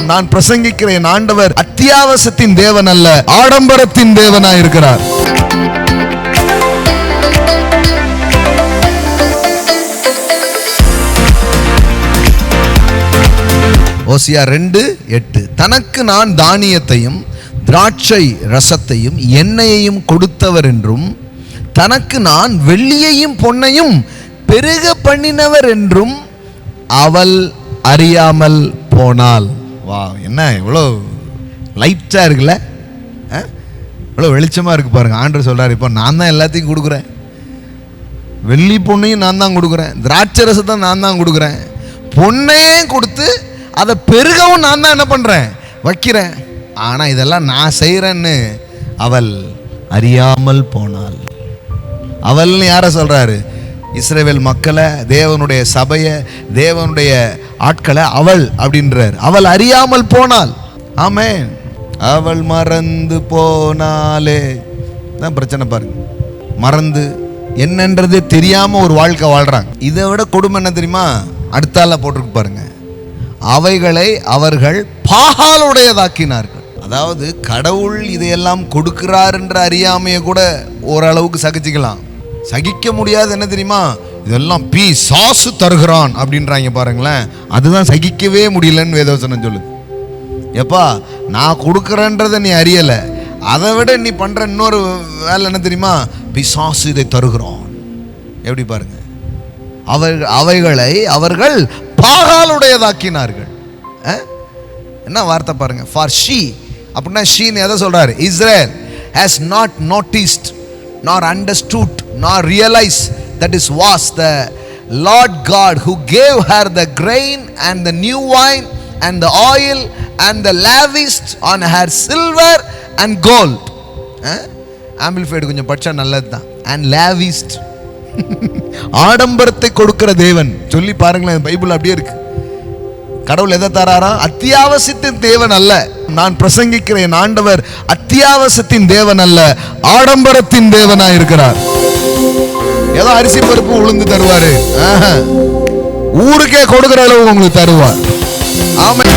நான் பிரசங்கிக்கிற என் ஆண்டவர் அத்தியாவசியத்தின் தேவன் அல்ல, ஆடம்பரத்தின் தேவனாய் இருக்கிறார். ஓசியா 2:8 தனக்கு நான் தானியத்தையும் திராட்சை ரசத்தையும் எண்ணெயையும் கொடுத்தவர் என்றும் தனக்கு நான் வெள்ளியையும் பொன்னையும் பெருக பண்ணினவர் என்றும் அவள் அறியாமல் போனாள். வா, என்ன இவ்வளோ லைட்டா இருக்குல்ல, இவ்வளோ வெளிச்சமா இருக்கு பாருங்க. ஆண்டவர் சொல்றாரு, இப்போ நான் தான் எல்லாத்தையும் கொடுக்குறேன், வெள்ளி பொண்ணையும் நான் தான் கொடுக்குறேன், திராட்சை ரசத்தை நான் தான் கொடுக்குறேன், பொன்னையே கொடுத்து அதை பெருகவும் நான் தான் என்ன பண்றேன், வைக்கிறேன். ஆனா இதெல்லாம் நான் செய்யறேன்னு அவள் அறியாமல் போனாள். அவள்னு யார சொல்றாரு? இஸ்ரவேல் மக்களை, தேவனுடைய சபையை, தேவனுடைய ஆட்களை அவள் அப்படின்றார். அவள் அறியாமல் போனாள். ஆமென். அவள் மறந்து போனாலே தான் பிரச்சனை பாருங்க. மறந்து என்னன்றதே தெரியாம ஒரு வாழ்க்கை வாழ்றாங்க. இதை விட கொடுமை என்ன தெரியுமா? அடுத்தால போட்டிருக்கு பாருங்க, அவைகளை அவர்கள் பாகாலுடையதாக்கினார்கள். அதாவது கடவுள் இதையெல்லாம் கொடுக்கிறார் என்ற அறியாமையை கூட ஓரளவுக்கு சகிச்சுக்கலாம். சகிக்க முடியாது என்ன தெரியுமா? இதெல்லாம் பிசாசு தருகிறான் அப்படின்றாங்க பாருங்களேன். அதுதான் சகிக்கவே முடியலன்னு வேதவசனம் சொல்லுது. எப்பா, நான் கொடுக்குறேன்றதை நீ அறியல, அதை விட நீ பண்ற இன்னொரு வேலை என்ன தெரியுமா? பிசாசு இதை தருகிறான். எப்படி பாருங்க, அவைகளை அவர்கள் பாகாலுடையதாக்கினார்கள். என்ன வார்த்தை பாருங்க. ஃபார் ஷீ அப்படின்னா ஷீன்னு எதை சொல்றாரு? Israel has not noticed nor understood nor realized that it was the Lord God who gave her the grain and the new wine and the oil and the lavished on her silver and gold. Amplified கொஞ்சம் படிச்சா நல்லது தான். and lavished ஆடம்பரத்தை கொடுக்கிற தேவன் சொல்லி பாருங்களேன். Bible அப்படியே இருக்கு. கடவுள் எதை தராரா? அத்தியாவசியத்தின் தேவன் அல்ல. நான் பிரசங்கிக்கிற என் ஆண்டவர் அத்தியாவசியத்தின் தேவன் அல்ல, ஆடம்பரத்தின் தேவனாய் இருக்கிறார். ஏதோ அரிசி பருப்பு உளுந்து தருவாரு, ஊருக்கே கொடுக்கிற அளவு உங்களுக்கு தருவார். ஆமென்.